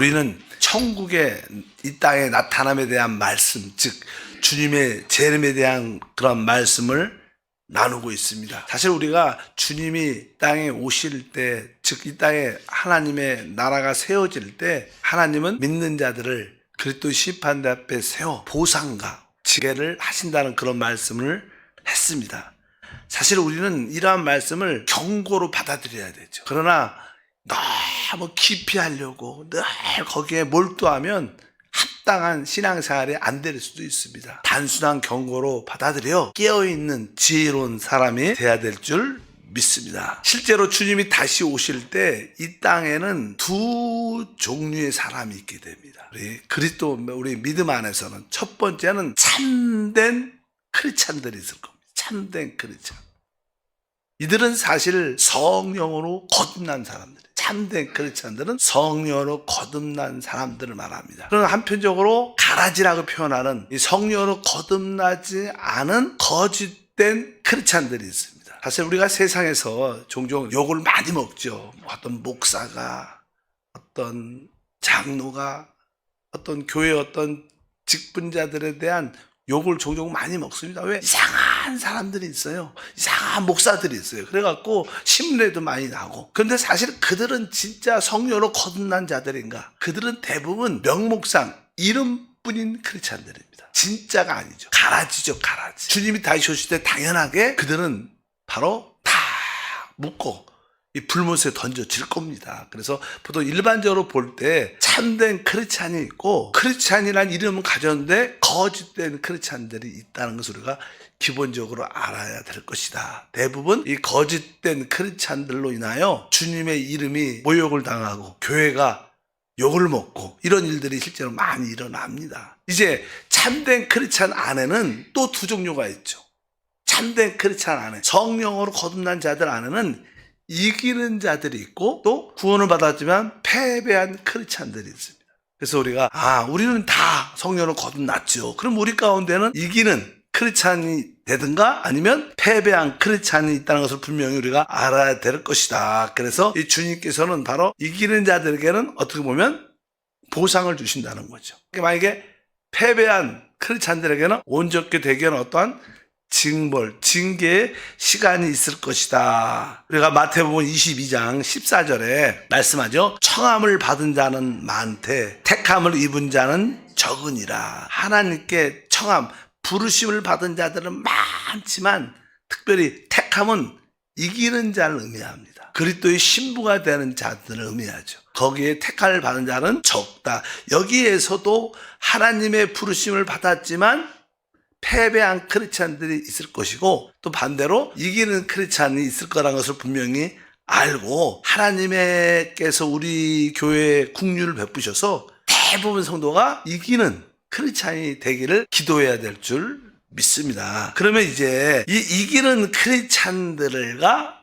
우리는 천국의 이 땅의 나타남에 대한 말씀, 즉 주님의 재림에 대한 그런 말씀을 나누고 있습니다. 사실 우리가 주님이 땅에 오실 때, 즉 이 땅에 하나님의 나라가 세워질 때 하나님은 믿는 자들을 그리스도 심판대 앞에 세워 보상과 지혜를 하신다는 그런 말씀을 했습니다. 사실 우리는 이러한 말씀을 경고로 받아들여야 되죠. 그러나 너무 깊이 하려고 늘 거기에 몰두하면 합당한 신앙생활이 안 될 수도 있습니다. 단순한 경고로 받아들여 깨어있는 지혜로운 사람이 돼야 될 줄 믿습니다. 실제로 주님이 다시 오실 때 이 땅에는 두 종류의 사람이 있게 됩니다. 우리 믿음 안에서는 첫 번째는 참된 크리스찬들이 있을 겁니다. 참된 크리스찬. 이들은 사실 성령으로 거듭난 사람들. 참된 크리스찬들은 성령으로 거듭난 사람들을 말합니다. 그러나 한편적으로 가라지라고 표현하는 이 성령으로 거듭나지 않은 거짓된 크리스찬들이 있습니다. 사실 우리가 세상에서 종종 욕을 많이 먹죠. 어떤 목사가, 어떤 장로가, 어떤 교회 어떤 직분자들에 대한 욕을 종종 많이 먹습니다. 왜? 이상한 사람들이 있어요. 이상한 목사들이 있어요. 그래갖고 신문에도 많이 나고. 그런데 사실 그들은 진짜 성령으로 거듭난 자들인가? 그들은 대부분 명목상 이름뿐인 크리스찬들입니다. 진짜가 아니죠. 가라지죠, 가라지. 주님이 다시 오실 때 당연하게 그들은 바로 다 묶고 이 불못에 던져질 겁니다. 그래서 보통 일반적으로 볼 때 참된 크리스찬이 있고 크리스찬이라는 이름은 가졌는데 거짓된 크리스찬들이 있다는 것을 우리가 기본적으로 알아야 될 것이다. 대부분 이 거짓된 크리스찬들로 인하여 주님의 이름이 모욕을 당하고 교회가 욕을 먹고 이런 일들이 실제로 많이 일어납니다. 이제 참된 크리스찬 안에는 또 두 종류가 있죠. 참된 크리스찬 안에 성령으로 거듭난 자들 안에는 이기는 자들이 있고 또 구원을 받았지만 패배한 크리스찬들이 있습니다. 그래서 우리가 우리는 다 성령으로 거듭났죠. 그럼 우리 가운데는 이기는 크리스찬이 되든가 아니면 패배한 크리스찬이 있다는 것을 분명히 우리가 알아야 될 것이다. 그래서 이 주님께서는 바로 이기는 자들에게는 어떻게 보면 보상을 주신다는 거죠. 만약에 패배한 크리스찬들에게는 온전케 되기 위한 어떠한 징계의 시간이 있을 것이다. 우리가 마태복음 22장 14절에 말씀하죠. 청함을 받은 자는 많되 택함을 입은 자는 적으니라. 하나님께 청함, 부르심을 받은 자들은 많지만 특별히 택함은 이기는 자를 의미합니다. 그리스도의 신부가 되는 자들을 의미하죠. 거기에 택함을 받은 자는 적다. 여기에서도 하나님의 부르심을 받았지만 패배한 크리스찬들이 있을 것이고 또 반대로 이기는 크리스찬이 있을 거라는 것을 분명히 알고 하나님께서 우리 교회에 국류를 베푸셔서 대부분 성도가 이기는 크리스찬이 되기를 기도해야 될 줄 믿습니다. 그러면 이제 이 이기는 크리스찬들과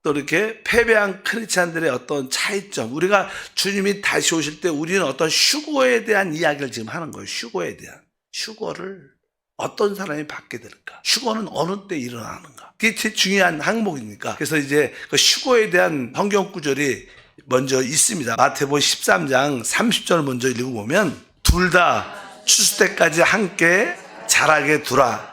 또 이렇게 패배한 크리스찬들의 어떤 차이점, 우리가 주님이 다시 오실 때 우리는 어떤 휴거에 대한 이야기를 지금 하는 거예요. 휴거에 대한. 휴거를 어떤 사람이 받게 될까? 휴거는 어느 때 일어나는가? 그게 제일 중요한 항목이니까. 그래서 이제 그 휴거에 대한 성경 구절이 먼저 있습니다. 마태복음 13장 30절 먼저 읽어보면 둘 다 추수 때까지 함께 자라게 두라.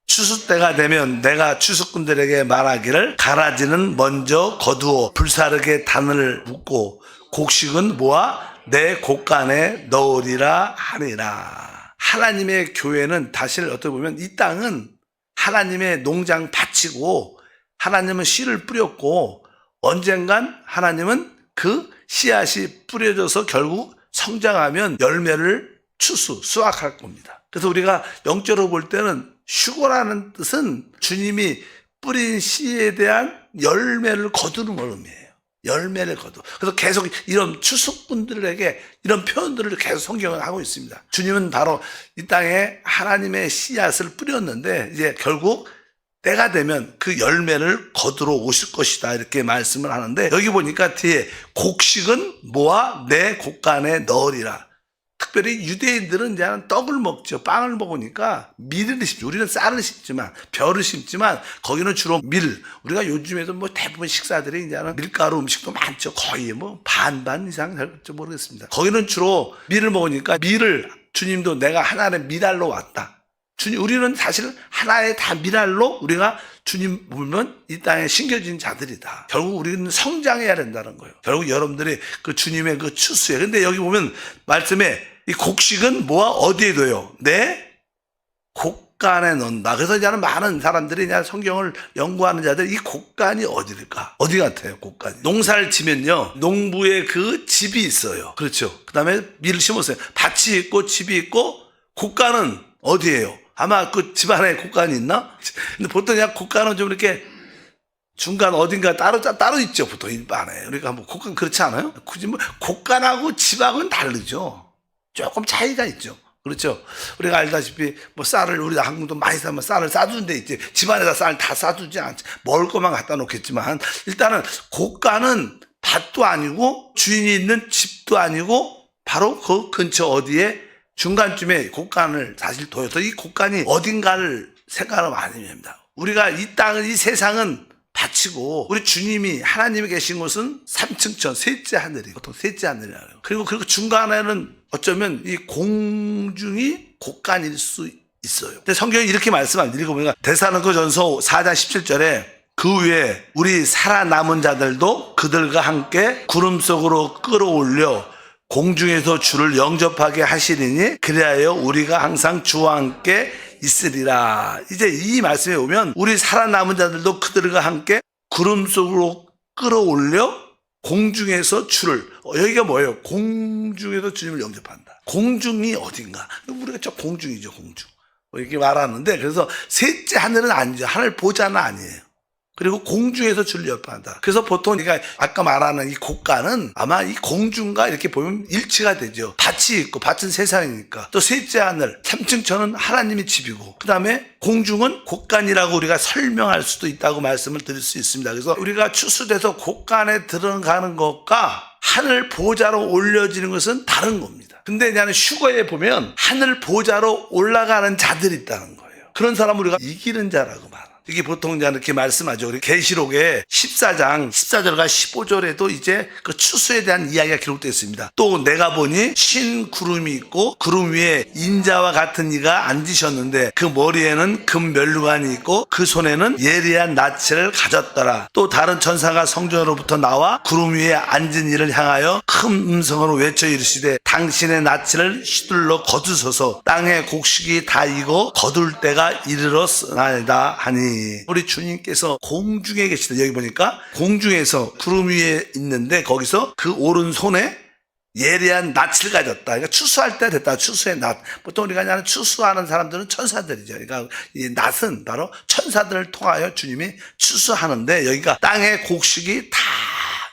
추수 때가 되면 내가 추수꾼들에게 말하기를 가라지는 먼저 거두어 불사르게 단을 묶고 곡식은 모아 내 곡간에 넣으리라 하니라. 하나님의 교회는 다시 어떻게 보면 이 땅은 하나님의 농장 밭이고 하나님은 씨를 뿌렸고 언젠간 하나님은 그 씨앗이 뿌려져서 결국 성장하면 열매를 수확할 겁니다. 그래서 우리가 영적으로 볼 때는 휴거라는 뜻은 주님이 뿌린 씨에 대한 열매를 거두는 걸 의미해요. 열매를 거두. 그래서 계속 이런 추수꾼들에게 이런 표현들을 계속 성경은 하고 있습니다. 주님은 바로 이 땅에 하나님의 씨앗을 뿌렸는데 이제 결국 때가 되면 그 열매를 거두러 오실 것이다 이렇게 말씀을 하는데 여기 보니까 뒤에 곡식은 모아 내 곡간에 넣으리라. 특별히 유대인들은 이제 떡을 먹죠. 빵을 먹으니까 밀을 심죠. 우리는 쌀을 심지만, 벼를 심지만 거기는 주로 밀. 우리가 요즘에도 뭐 대부분 식사들이 이제는 밀가루 음식도 많죠. 거의 뭐 반반 이상 될지 모르겠습니다. 거기는 주로 밀을 먹으니까 밀을 주님도 내가 하나의 밀알로 왔다. 주님, 우리는 사실 하나의 다 밀알로 우리가 주님 보면 이 땅에 심겨진 자들이다. 결국 우리는 성장해야 된다는 거예요. 결국 여러분들이 그 주님의 그 추수에. 근데 여기 보면 말씀에 이 곡식은 뭐와 어디에 둬요? 내 곡간에 넣는다. 그래서 이제는 많은 사람들이 이제 성경을 연구하는 자들 이 곡간이 어디일까? 어디 같아요, 곡간이? 농사를 지면요, 농부의 그 집이 있어요. 그렇죠. 그 다음에 밀을 심었어요. 밭이 있고 집이 있고 곡간은 어디예요? 아마 그 집안에 곡간이 있나? 근데 보통 그냥 곡간은 좀 이렇게 중간 어딘가 따로 있죠. 보통 일반에. 그러니까 뭐 곡간 그렇지 않아요? 굳이 뭐 곡간하고 집하고는 다르죠. 조금 차이가 있죠. 그렇죠. 우리가 알다시피 뭐 쌀을 우리가 한국도 많이 사면 쌀을 싸두는 데 있지. 집안에다 쌀 다 싸두지 않지. 먹을 것만 갖다 놓겠지만 일단은 곡간은 밭도 아니고 주인이 있는 집도 아니고 바로 그 근처 어디에 중간쯤에 곡간을 사실 둬서 이 곡간이 어딘가를 생각을 많이 합니다. 우리가 이 땅은, 이 세상은 밭이고 우리 주님이 하나님이 계신 곳은 3층천 셋째 하늘이 보통 셋째 하늘이라고 해요. 그리고 중간에는 어쩌면 이 공중이 곡간일 수 있어요. 근데 성경이 이렇게 말씀합니다. 읽어보니까 데살로니가전서 4장 17절에 그 위에 우리 살아남은 자들도 그들과 함께 구름 속으로 끌어올려 공중에서 주를 영접하게 하시리니 그리하여 우리가 항상 주와 함께 있으리라. 이제 이 말씀에 오면 우리 살아남은 자들도 그들과 함께 구름 속으로 끌어올려 공중에서 주를, 여기가 뭐예요? 공중에서 주님을 영접한다. 공중이 어딘가? 우리가 저 공중이죠, 공중. 이렇게 말하는데, 그래서 셋째 하늘은 아니죠. 하늘 보좌는 아니에요. 그리고 공중에서 주를 영접한다. 그래서 보통 우리가 아까 말하는 이 곡간은 아마 이 공중과 이렇게 보면 일치가 되죠. 밭이 있고, 밭은 세상이니까. 또 셋째 하늘, 3층천은 하나님의 집이고, 그 다음에 공중은 곡간이라고 우리가 설명할 수도 있다고 말씀을 드릴 수 있습니다. 그래서 우리가 추수돼서 곡간에 들어가는 것과 하늘 보좌로 올려지는 것은 다른 겁니다. 근데 나는 휴거에 보면 하늘 보좌로 올라가는 자들이 있다는 거예요. 그런 사람을 우리가 이기는 자라고 말합니다. 이게 보통 이렇게 말씀하죠. 우리 계시록에 14장 14절과 15절에도 이제 그 추수에 대한 이야기가 기록되어 있습니다. 또 내가 보니 신 구름이 있고 구름 위에 인자와 같은 이가 앉으셨는데 그 머리에는 금 면류관이 있고 그 손에는 예리한 낫을 가졌더라. 또 다른 천사가 성전으로부터 나와 구름 위에 앉은 이를 향하여 큰 음성으로 외쳐 이르시되 당신의 낫을 휘둘러 거두소서. 땅의 곡식이 다 익어 거둘 때가 이르렀나이다 하니. 우리 주님께서 공중에 계시다. 여기 보니까 공중에서 구름 위에 있는데 거기서 그 오른손에 예리한 낫을 가졌다. 그러니까 추수할 때 됐다. 추수의 낫. 보통 우리가 그냥 추수하는 사람들은 천사들이죠. 그러니까 이 낫은 바로 천사들을 통하여 주님이 추수하는데 여기가 땅의 곡식이 다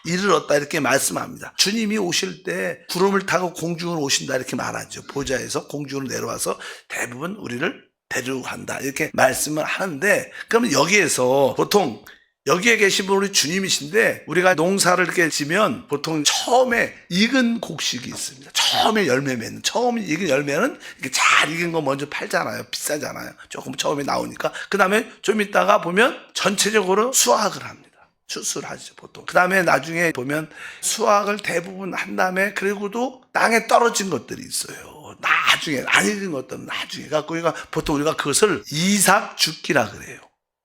이르렀다 이렇게 말씀합니다. 주님이 오실 때 구름을 타고 공중으로 오신다 이렇게 말하죠. 보좌에서 공중으로 내려와서 대부분 우리를 데리고 간다 이렇게 말씀을 하는데, 그러면 여기에서 보통 여기에 계신 분 우리 주님이신데 우리가 농사를 이렇게 지면 보통 처음에 익은 곡식이 있습니다. 처음에 열매 맺는, 처음에 익은 열매는 이렇게 잘 익은 거 먼저 팔잖아요. 비싸잖아요. 조금 처음에 나오니까. 그 다음에 좀 있다가 보면 전체적으로 수확을 합니다. 추수를 하죠, 보통. 그 다음에 나중에 보면 수확을 대부분 한 다음에 그리고도 땅에 떨어진 것들이 있어요. 나중에 안 익은 것들은 나중에 갖고 보통 우리가 그것을 이삭 죽기라 그래요.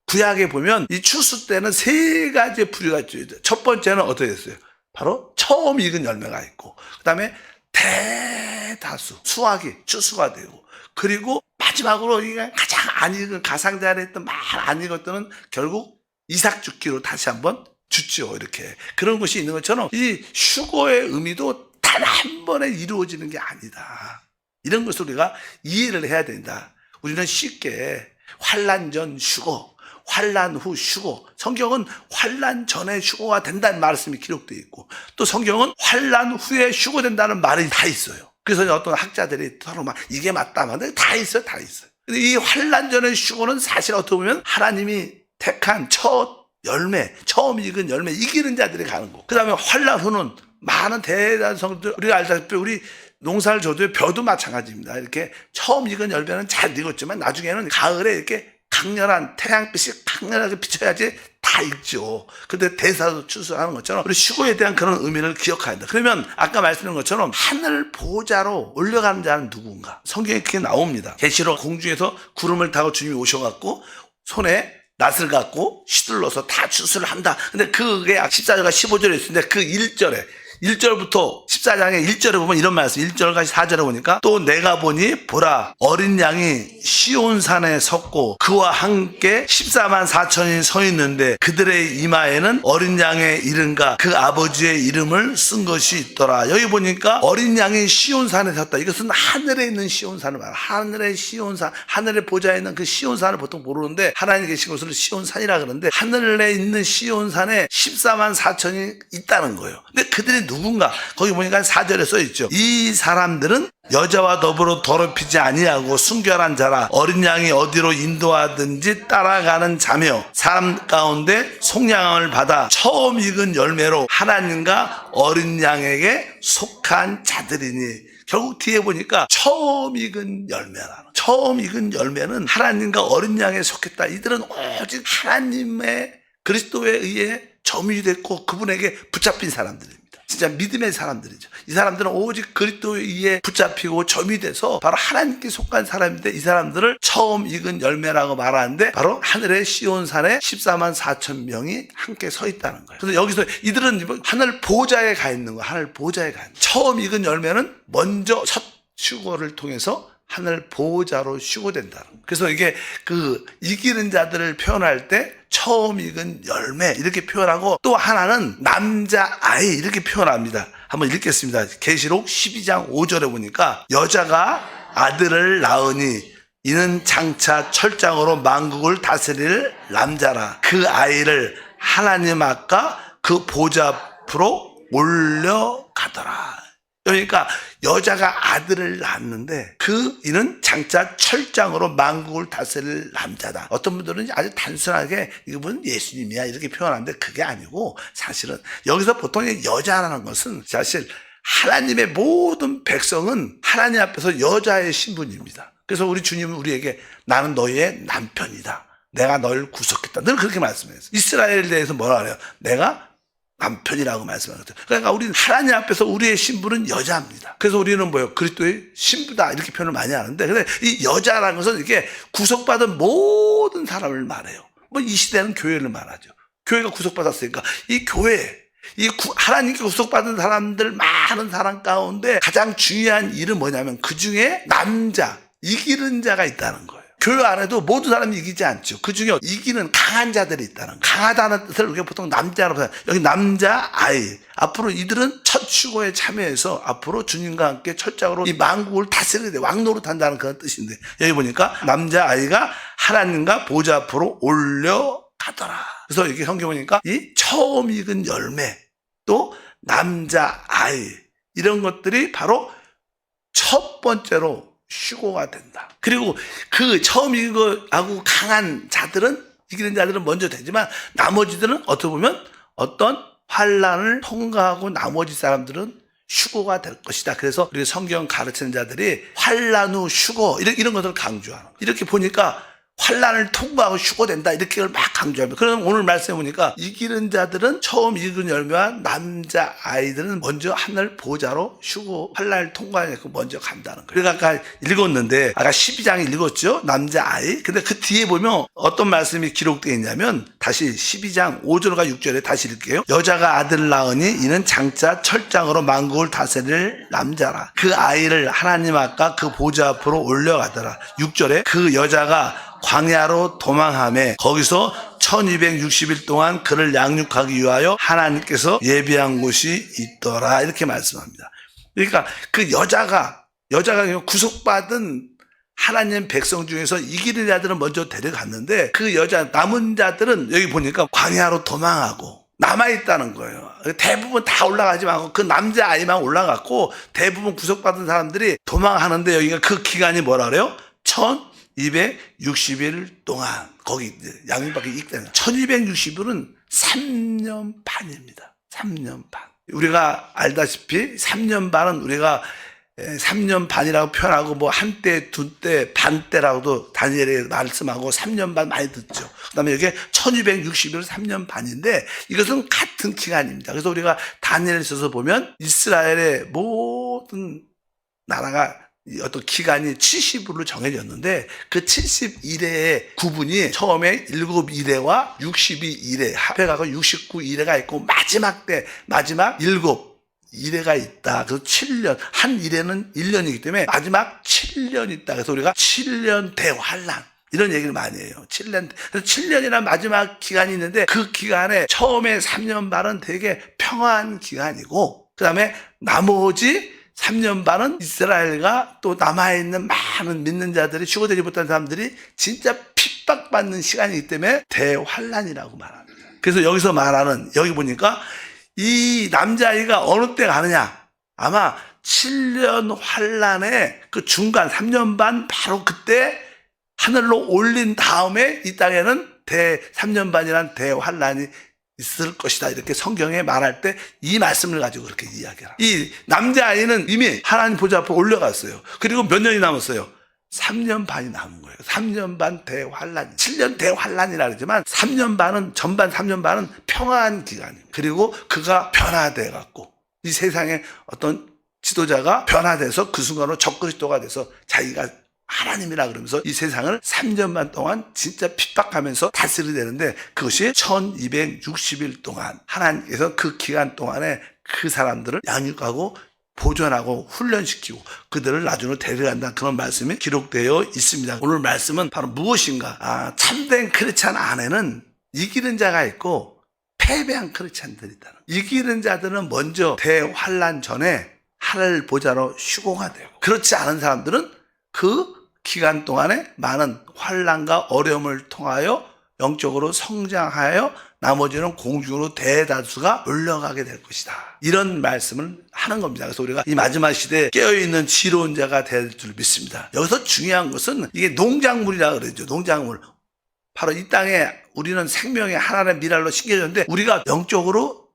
구약에 보면 이 추수 때는 세 가지 부류가 있죠. 첫 번째는 어떻게 됐어요? 바로 처음 익은 열매가 있고, 그 다음에 대다수 수확이 추수가 되고, 그리고 마지막으로 이게 가장 안 익은 가상자리에 있던 말 안 익은 것들은 결국 이삭 죽기로 다시 한번 죽죠. 이렇게 그런 것이 있는 것처럼 이 휴거의 의미도 단 한 번에 이루어지는 게 아니다. 이런 것을 우리가 이해를 해야 된다. 우리는 쉽게 환난 전 휴거, 환난 후 휴거, 성경은 환난 전에 휴거가 된다는 말씀이 기록되어 있고 또 성경은 환난 후에 휴거된다는 말이 다 있어요. 그래서 어떤 학자들이 서로 막 이게 맞다 근데 다 있어요. 다 있어요. 근데 이 환난 전의 휴거는 사실 어떻게 보면 하나님이 택한 첫 열매, 처음 익은 열매, 이기는 자들이 가는 거. 그 다음에 환난 후는 많은 대단한 성도들, 우리가 알다시피 우리 농사를 져도 벼도 마찬가지입니다. 이렇게 처음 익은 열매는 잘 익었지만 나중에는 가을에 이렇게 강렬한 태양빛이 강렬하게 비쳐야지 다 익죠. 근데 대사도 추수하는 것처럼 우리 휴거에 대한 그런 의미를 기억해야 한다. 그러면 아까 말씀드린 것처럼 하늘 보좌로 올라가는 자는 누군가? 성경에 그게 나옵니다. 계시록 공중에서 구름을 타고 주님이 오셔갖고 손에 낫을 갖고 휘둘러서 다 추수를 한다. 근데 그게 14절과 15절에 있는데 그 1절부터 14장의 1절에 보면 이런 말씀, 1절과 4절에 보니까 또 내가 보니 보라 어린 양이 시온산에 섰고 그와 함께 14만 4천이 서 있는데 그들의 이마에는 어린 양의 이름과 그 아버지의 이름을 쓴 것이 있더라. 여기 보니까 어린 양이 시온산에 섰다. 이것은 하늘에 있는 시온산을 말합니다. 하늘의 시온산, 하늘의 보좌에 있는 그 시온산을 보통 모르는데 하나님 계신 곳을 시온산이라 그러는데 하늘에 있는 시온산에 14만 4천이 있다는 거예요. 근데 그들이 누군가? 거기 보니까 4절에 써있죠. 이 사람들은 여자와 더불어 더럽히지 아니하고 순결한 자라 어린 양이 어디로 인도하든지 따라가는 자며 사람 가운데 속량을 받아 처음 익은 열매로 하나님과 어린 양에게 속한 자들이니 결국 뒤에 보니까 처음 익은 열매라는 처음 익은 열매는 하나님과 어린 양에 속했다. 이들은 오직 하나님의 그리스도에 의해 점유됐고 그분에게 붙잡힌 사람들입니다. 진짜 믿음의 사람들이죠. 이 사람들은 오직 그리스도에 의해 붙잡히고 점유돼서 바로 하나님께 속한 사람인데 이 사람들을 처음 익은 열매라고 말하는데 바로 하늘의 시온산에 14만 4천 명이 함께 서 있다는 거예요. 그래서 여기서 이들은 하늘 보좌에 가 있는 거예요. 하늘 보좌에 가 있는 거예요. 처음 익은 열매는 먼저 첫 휴거를 통해서 하늘 보호자로 휴거된다는 거예요. 그래서 이게 그 이기는 자들을 표현할 때 처음 익은 열매 이렇게 표현하고 또 하나는 남자 아이 이렇게 표현합니다. 한번 읽겠습니다. 계시록 12장 5절에 보니까 여자가 아들을 낳으니 이는 장차 철장으로 만국을 다스릴 남자라 그 아이를 하나님 앞과 그 보좌 앞으로 올려가더라. 그러니까 여자가 아들을 낳았는데 이는 장차 철장으로 만국을 다스릴 남자다. 어떤 분들은 아주 단순하게 이분 예수님이야 이렇게 표현하는데 그게 아니고 사실은 여기서 보통 여자라는 것은 사실 하나님의 모든 백성은 하나님 앞에서 여자의 신분입니다. 그래서 우리 주님은 우리에게 나는 너희의 남편이다. 내가 너를 구속했다. 늘 그렇게 말씀해요. 이스라엘에 대해서 뭐라 그래요? 내가 남편이라고 말씀하거든요. 그러니까 우리는 하나님 앞에서 우리의 신분은 여자입니다. 그래서 우리는 뭐예요? 그리스도의 신부다 이렇게 표현을 많이 하는데 근데 이 여자라는 것은 이게 구속받은 모든 사람을 말해요. 뭐 이 시대는 교회를 말하죠. 교회가 구속받았으니까 이 교회 하나님께 구속받은 사람들 많은 사람 가운데 가장 중요한 일은 뭐냐면 그 중에 남자 이기는 자가 있다는 거예요. 교회 안에도 모든 사람이 이기지 않죠. 그 중에 이기는 강한 자들이 있다는 거예요. 강하다는 뜻을 우리가 보통 남자라고 해요. 여기 남자 아이. 앞으로 이들은 첫 휴거에 참여해서 앞으로 주님과 함께 철장으로 이 만국을 다스리게 돼. 왕노릇한다는 그런 뜻인데 여기 보니까 남자 아이가 하나님과 보좌 앞으로 올려가더라. 그래서 이렇게 성경 보니까 이 처음 익은 열매 또 남자 아이 이런 것들이 바로 첫 번째로 휴거가 된다. 그리고 그 처음 이거하고 강한 자들은 이기는 자들은 먼저 되지만 나머지들은 어떻게 보면 어떤 환난을 통과하고 나머지 사람들은 휴거가 될 것이다. 그래서 우리 성경 가르치는 자들이 환난 후 휴거 이런 것을 강조하는 거예요. 이렇게 보니까 환난을 통과하고 휴거된다 이렇게 막 강조합니다. 그럼 오늘 말씀해 보니까 이기는 자들은 처음 익은 열매와 남자 아이들은 먼저 하늘 보좌로 휴거 환난을 통과해서 먼저 간다는 거예요. 그러니까 아까 읽었는데 아까 12장에 읽었죠. 남자 아이. 근데 그 뒤에 보면 어떤 말씀이 기록되어 있냐면 다시 12장 5절과 6절에 다시 읽게요. 여자가 아들을 낳으니 이는 장차 철장으로 만국을 다스릴 남자라. 그 아이를 하나님 앞과 그 보좌 앞으로 올려가더라. 6절에 그 여자가 광야로 도망하며 거기서 1260일 동안 그를 양육하기 위하여 하나님께서 예비한 곳이 있더라 이렇게 말씀합니다. 그러니까 그 여자가 구속받은 하나님 백성 중에서 이기는 자들은 먼저 데려갔는데 그 여자 남은 자들은 여기 보니까 광야로 도망하고 남아있다는 거예요. 대부분 다 올라가지 않고 그 남자 아이만 올라갔고 대부분 구속받은 사람들이 도망하는데 여기가 그 기간이 뭐라 그래요? 1260일 동안 거기 양육받기 있다는 1260일은 3년 반입니다. 3년 반. 우리가 알다시피 3년 반은 우리가 3년 반이라고 표현하고 뭐 한때, 두때, 반때라고도 다니엘이 말씀하고 3년 반 많이 듣죠. 그 다음에 이게 1260일 3년 반인데 이것은 같은 기간입니다. 그래서 우리가 다니엘에 있어서 보면 이스라엘의 모든 나라가 어떤 기간이 70일로 정해졌는데 그 70일의 구분이 처음에 7일에와 62일에 합해가고 69일에가 있고 마지막 7일에가 있다. 그래서 7년, 한 일에는 1년이기 때문에 마지막 7년 있다. 그래서 우리가 7년 대환란 이런 얘기를 많이 해요. 7년. 그래서 7년이나 마지막 기간이 있는데 그 기간에 처음에 3년 반은 되게 평화한 기간이고 그 다음에 나머지 3년 반은 이스라엘과 또 남아있는 많은 믿는 자들이 죽어들지 못한 사람들이 진짜 핍박받는 시간이기 때문에 대환란이라고 말합니다. 그래서 여기서 말하는 여기 보니까 이 남자아이가 어느 때 가느냐 아마 7년 환란의 그 중간 3년 반 바로 그때 하늘로 올린 다음에 이 땅에는 3년 반이란 대환란이 있을 것이다. 이렇게 성경에 말할 때 이 말씀을 가지고 그렇게 이야기해요. 이 남자아이는 이미 하나님 보좌 앞에 올려갔어요. 그리고 몇 년이 남았어요? 3년 반이 남은 거예요. 3년 반 대환란. 7년 대환란이라 그러지만 3년 반은 전반 3년 반은 평화한 기간이에요. 그리고 그가 변화돼 갖고 이 세상에 어떤 지도자가 변화돼서 그 순간으로 적그리스도가 돼서 자기가 하나님이라 그러면서 이 세상을 3년 반 동안 진짜 핍박하면서 다스리게 되는데 그것이 1260일 동안 하나님께서 그 기간 동안에 그 사람들을 양육하고 보존하고 훈련시키고 그들을 나중에 데려간다는 그런 말씀이 기록되어 있습니다. 오늘 말씀은 바로 무엇인가? 참된 크리스찬 안에는 이기는 자가 있고 패배한 크리스찬들이 있다. 이기는 자들은 먼저 대환란 전에 하늘 보좌로 휴고가 되고 그렇지 않은 사람들은 그 기간 동안에 많은 환난과 어려움을 통하여 영적으로 성장하여 나머지는 공중으로 대다수가 올라가게 될 것이다. 이런 말씀을 하는 겁니다. 그래서 우리가 이 마지막 시대에 깨어있는 지혜로운 자가 될 줄 믿습니다. 여기서 중요한 것은 이게 농작물이라 그러죠. 농작물. 바로 이 땅에 우리는 생명의 하나의 미랄로 심겨졌는데 우리가 영적으로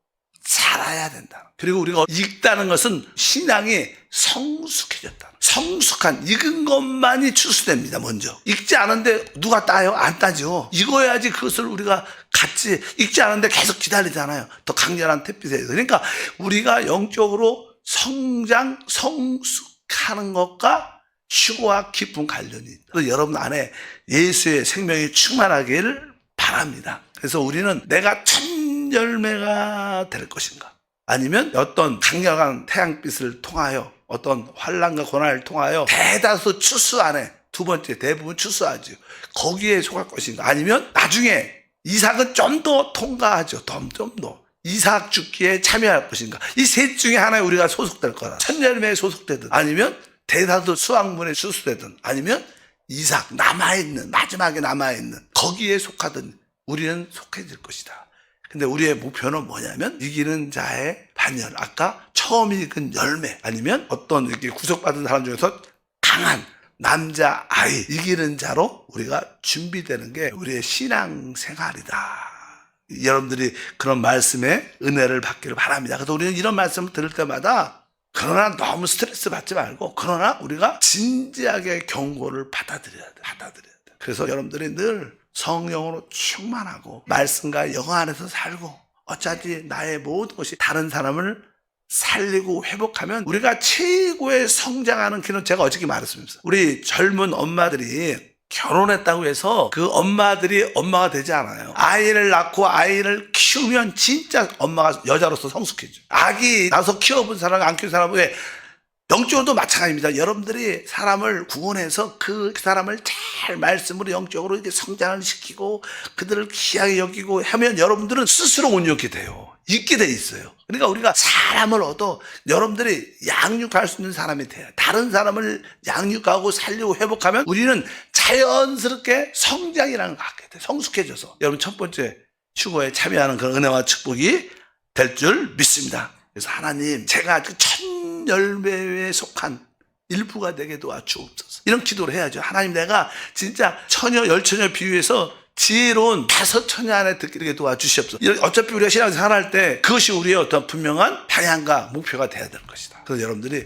자라야 된다. 그리고 우리가 익다는 것은 신앙이 성숙해졌다. 성숙한 익은 것만이 추수됩니다. 먼저 익지 않은데 누가 따요? 안 따죠. 익어야지 그것을 우리가 같이 익지 않은데 계속 기다리잖아요. 더 강렬한 햇빛에. 그러니까 우리가 영적으로 성장 성숙하는 것과 휴고와 깊은 관련이 있다. 여러분 안에 예수의 생명이 충만하기를 바랍니다. 그래서 우리는 내가 첫 열매가 될 것인가 아니면 어떤 강력한 태양빛을 통하여 어떤 환난과 고난을 통하여 대다수 추수 안에 두 번째 대부분 추수하죠. 거기에 속할 것인가 아니면 나중에 이삭은 좀 더 통과하죠. 좀 더 이삭 죽기에 참여할 것인가. 이 셋 중에 하나에 우리가 소속될 거라. 첫 열매에 소속되든 아니면 대다수 수확물에 추수되든 아니면 이삭 남아있는 마지막에 남아있는 거기에 속하든 우리는 속해질 것이다. 근데 우리의 목표는 뭐냐면 이기는 자의 반열. 아까 처음 익은 열매 아니면 어떤 이렇게 구속받은 사람 중에서 강한 남자 아이 이기는 자로 우리가 준비되는 게 우리의 신앙생활이다. 여러분들이 그런 말씀에 은혜를 받기를 바랍니다. 그래서 우리는 이런 말씀을 들을 때마다 그러나 너무 스트레스 받지 말고 그러나 우리가 진지하게 경고를 받아들여야 돼. 그래서 여러분들이 늘 성령으로 충만하고 말씀과 영 안에서 살고 어차피 나의 모든 것이 다른 사람을 살리고 회복하면 우리가 최고의 성장하는 길은 제가 어저께 말했습니다. 우리 젊은 엄마들이 결혼했다고 해서 그 엄마들이 엄마가 되지 않아요. 아이를 낳고 아이를 키우면 진짜 엄마가 여자로서 성숙해져. 아기 낳아서 키워본 사람 안 키운 사람은 왜 영적으로도 마찬가지입니다. 여러분들이 사람을 구원해서 그 사람을 잘 말씀으로 영적으로 이렇게 성장을 시키고 그들을 귀하게 여기고 하면 여러분들은 스스로 온전히 돼요. 있게 돼 있어요. 그러니까 우리가 사람을 얻어 여러분들이 양육할 수 있는 사람이 돼요. 다른 사람을 양육하고 살리고 회복하면 우리는 자연스럽게 성장이라는 걸 갖게 돼요. 성숙해져서. 여러분 첫 번째 휴거에 참여하는 그런 은혜와 축복이 될 줄 믿습니다. 그래서 하나님 제가 그 첫 열매에 속한 일부가 되게 도와주옵소서. 이런 기도를 해야죠. 하나님 내가 진짜 처녀 열처녀 비유해서 지혜로운 다섯 처녀 안에 듣게 도와주시옵소서. 어차피 우리가 신앙생활 살아갈 때 그것이 우리의 어떤 분명한 방향과 목표가 돼야 되는 것이다. 그래서 여러분들이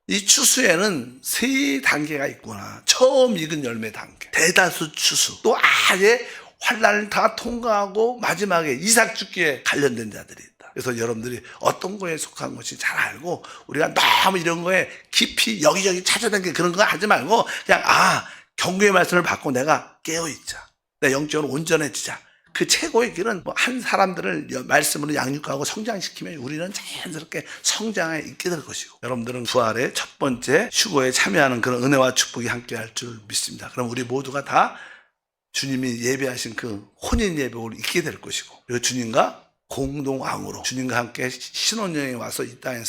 이 추수에는 세 단계가 있구나. 처음 익은 열매 단계, 대다수 추수, 또 아예 환난을 다 통과하고 마지막에 이삭 죽기에 관련된 자들이 있다. 그래서 여러분들이 어떤 거에 속한 것이 잘 알고, 우리가 너무 이런 거에 깊이 여기저기 찾아다니는 그런 거 하지 말고 그냥 경고의 말씀을 받고 내가 깨어있자, 내 영적으로 온전해지자. 그 최고의 길은 한 사람들을 말씀으로 양육하고 성장시키면 우리는 자연스럽게 성장에 있게 될 것이고, 여러분들은 부활의 첫 번째 휴거에 참여하는 그런 은혜와 축복이 함께 할 줄 믿습니다. 그럼 우리 모두가 다 주님이 예배하신 그 혼인 예배를 있게 될 것이고, 그리고 주님과 공동왕으로 주님과 함께 신혼여행에 와서 이 땅에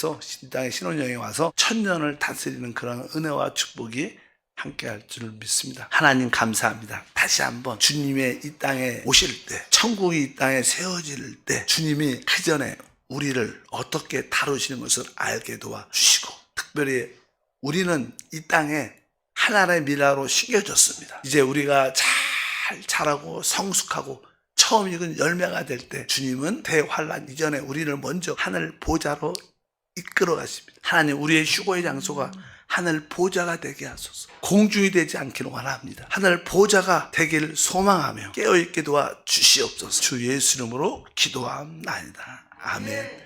신혼여행에 와서 천년을 다스리는 그런 은혜와 축복이 함께 할 줄 믿습니다. 하나님 감사합니다. 다시 한번 주님의 이 땅에 오실 때, 천국이 이 땅에 세워질 때 주님이 그 전에 우리를 어떻게 다루시는 것을 알게 도와주시고, 특별히 우리는 이 땅에 하나님의 미라로 심겨졌습니다. 이제 우리가 잘 자라고 성숙하고 처음 익은 열매가 될 때 주님은 대환란 이전에 우리를 먼저 하늘 보좌로 이끌어 가십니다. 하나님, 우리의 휴거의 장소가 하늘 보좌가 되게 하소서. 공중이 되지 않기를 원합니다. 하늘 보좌가 되기를 소망하며 깨어있게 도와 주시옵소서. 주 예수 이름으로 기도함나이다. 아멘.